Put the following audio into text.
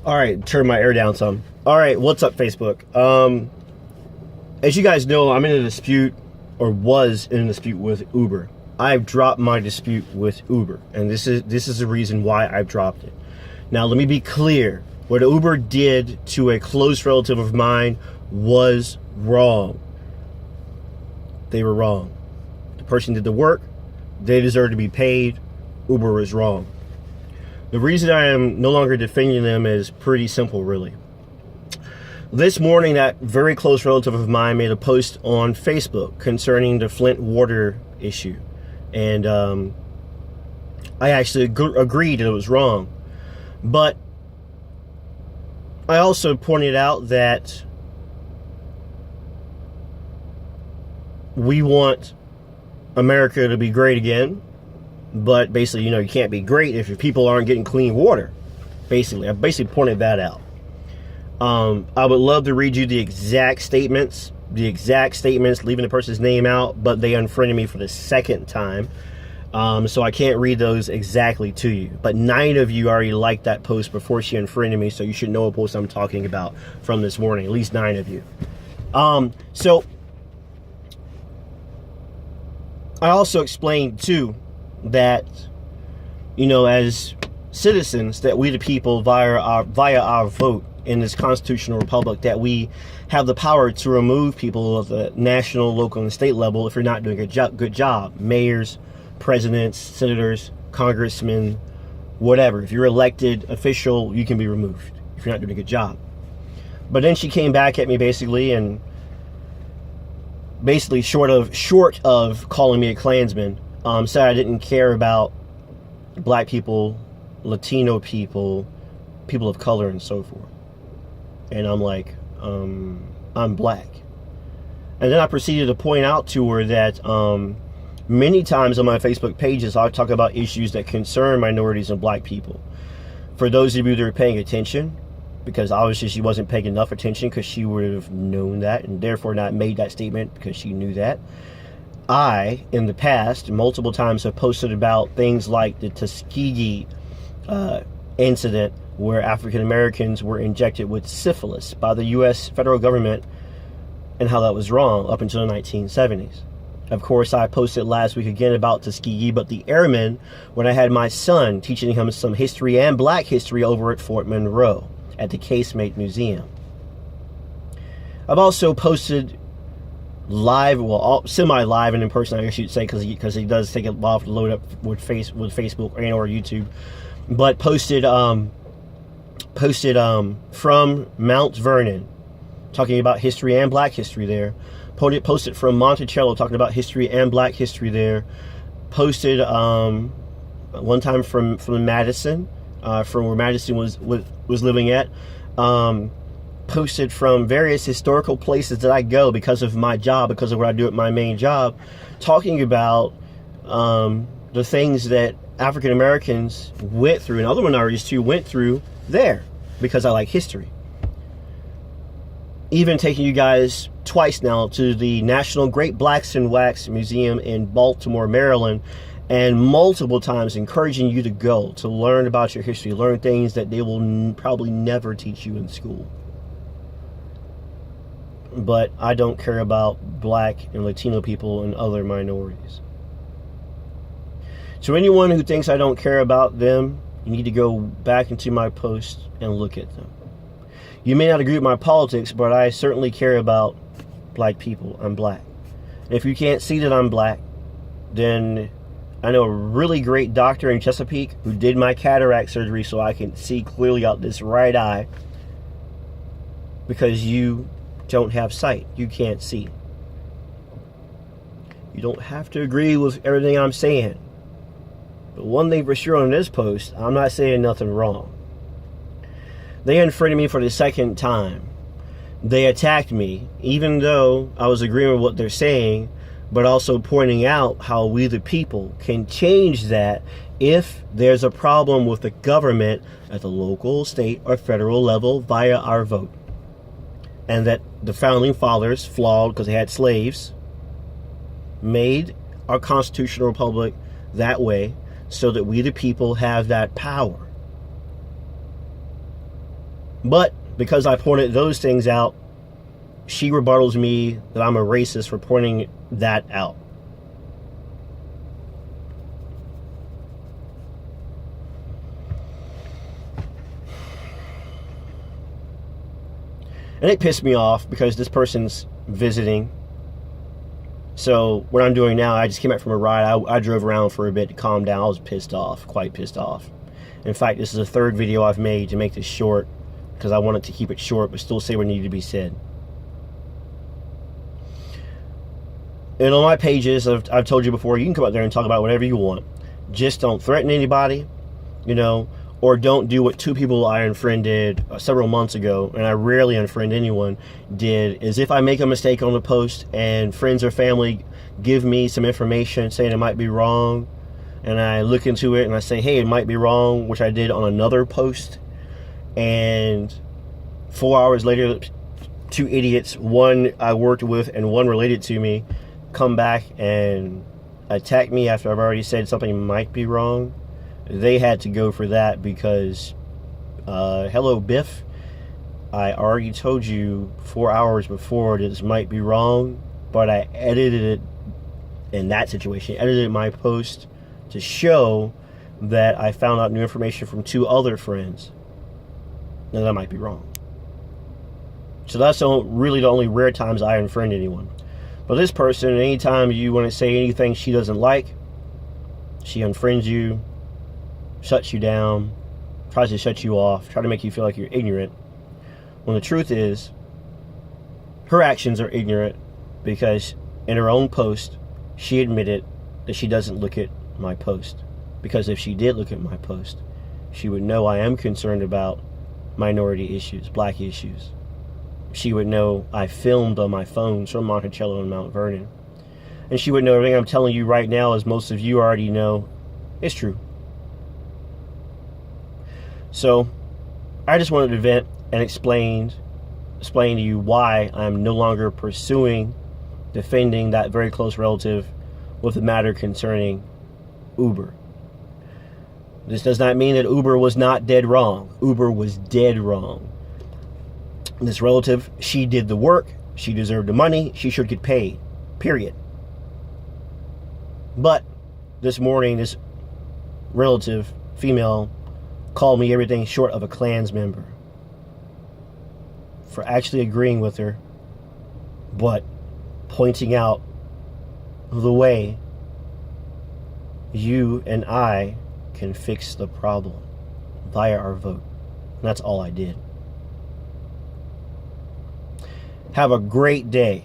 All right, turn my air down some. All right, what's up, Facebook? As you guys know, I'm in a dispute, or was in a dispute with Uber. I've dropped my dispute with Uber, and this is the reason why I've dropped it. Now, let me be clear. What Uber did to a close relative of mine was wrong. They were wrong. The person did the work. They deserve to be paid. Uber was wrong. The reason I am no longer defending them is pretty simple, really. This morning, that very close relative of mine made a post on Facebook concerning the Flint water issue. And I actually agreed that it was wrong. But I also pointed out that we want America to be great again. But basically, you can't be great if your people aren't getting clean water. I basically pointed that out. I would love to read you the exact statements, leaving the person's name out, but they unfriended me for the second time. So I can't read those exactly to you. But 9 of you already liked that post before she unfriended me, so you should know what post I'm talking about from this morning. At least 9 of you. So I also explained, too, that, as citizens, that we the people, via our vote in this constitutional republic, that we have the power to remove people at the national, local, and state level if you're not doing a good job. Mayors, presidents, senators, congressmen, whatever. If you're elected official, you can be removed if you're not doing a good job. But then she came back at me basically short of calling me a Klansman, said I didn't care about black people, Latino people, people of color, and so forth. And I'm like, I'm black. And then I proceeded to point out to her that many times on my Facebook pages, I talk about issues that concern minorities and black people. For those of you that are paying attention, because obviously she wasn't paying enough attention because she would have known that and therefore not made that statement because she knew that. I, in the past, multiple times have posted about things like the Tuskegee incident where African Americans were injected with syphilis by the U.S. federal government and how that was wrong up until the 1970s. Of course, I posted last week again about Tuskegee, but the airmen, when I had my son teaching him some history and black history over at Fort Monroe at the Casemate Museum. I've also posted live, semi-live and in person, I guess you'd say, because he does take a while to load up with Facebook or YouTube, but posted from Mount Vernon, talking about history and black history there. Posted from Monticello, talking about history and black history there. Posted one time from Madison, from where Madison was living at. Posted from various historical places that I go because of my job, because of what I do at my main job, talking about the things that African Americans went through, and other minorities too went through there, because I like history. Even taking you guys twice now to the National Great Blacks and Wax Museum in Baltimore, Maryland, and multiple times encouraging you to go to learn about your history, learn things that they will probably never teach you in school. But I don't care about black and Latino people and other minorities. So anyone who thinks I don't care about them, you need to go back into my post and look at them. You may not agree with my politics, but I certainly care about black people. I'm black. And if you can't see that I'm black, then I know a really great doctor in Chesapeake who did my cataract surgery so I can see clearly out this right eye, because you don't have sight. You can't see. You don't have to agree with everything I'm saying. But one thing for sure on this post, I'm not saying nothing wrong. They unfriended me for the second time. They attacked me, even though I was agreeing with what they're saying, but also pointing out how we the people can change that if there's a problem with the government at the local, state, or federal level via our vote. And that the founding fathers, flawed because they had slaves, made our constitutional republic that way so that we the people have that power. But because I pointed those things out, she rebuttals me that I'm a racist for pointing that out. And it pissed me off because this person's visiting. So what I'm doing now, I just came back from a ride. I drove around for a bit to calm down. I was pissed off, quite pissed off. In fact, this is the third video I've made to make this short because I wanted to keep it short but still say what needed to be said. And on my pages, I've told you before, you can come out there and talk about whatever you want. Just don't threaten anybody, you know, or don't do what two people I unfriended several months ago, and I rarely unfriend anyone, did, is if I make a mistake on the post and friends or family give me some information saying it might be wrong, and I look into it and I say, hey, it might be wrong, which I did on another post, and 4 hours later, two idiots, one I worked with and one related to me, come back and attack me after I've already said something might be wrong. They had to go for that because, hello, Biff. I already told you 4 hours before this might be wrong, but I edited it in that situation. Edited my post to show that I found out new information from two other friends. Now, that might be wrong. So that's really the only rare times I unfriend anyone. But this person, anytime you want to say anything she doesn't like, she unfriends you, shuts you down, tries to shut you off, try to make you feel like you're ignorant. When the truth is, her actions are ignorant because in her own post, she admitted that she doesn't look at my post. Because if she did look at my post, she would know I am concerned about minority issues, black issues. She would know I filmed on my phones from Monticello and Mount Vernon. And she would know everything I'm telling you right now, as most of you already know, is true. So, I just wanted to vent and explain to you why I'm no longer pursuing defending that very close relative with the matter concerning Uber. This does not mean that Uber was not dead wrong. Uber was dead wrong. This relative, she did the work, she deserved the money, she should get paid, period. But this morning, this relative, female, called me everything short of a Klans member for actually agreeing with her, but pointing out the way you and I can fix the problem via our vote. And that's all I did. Have a great day.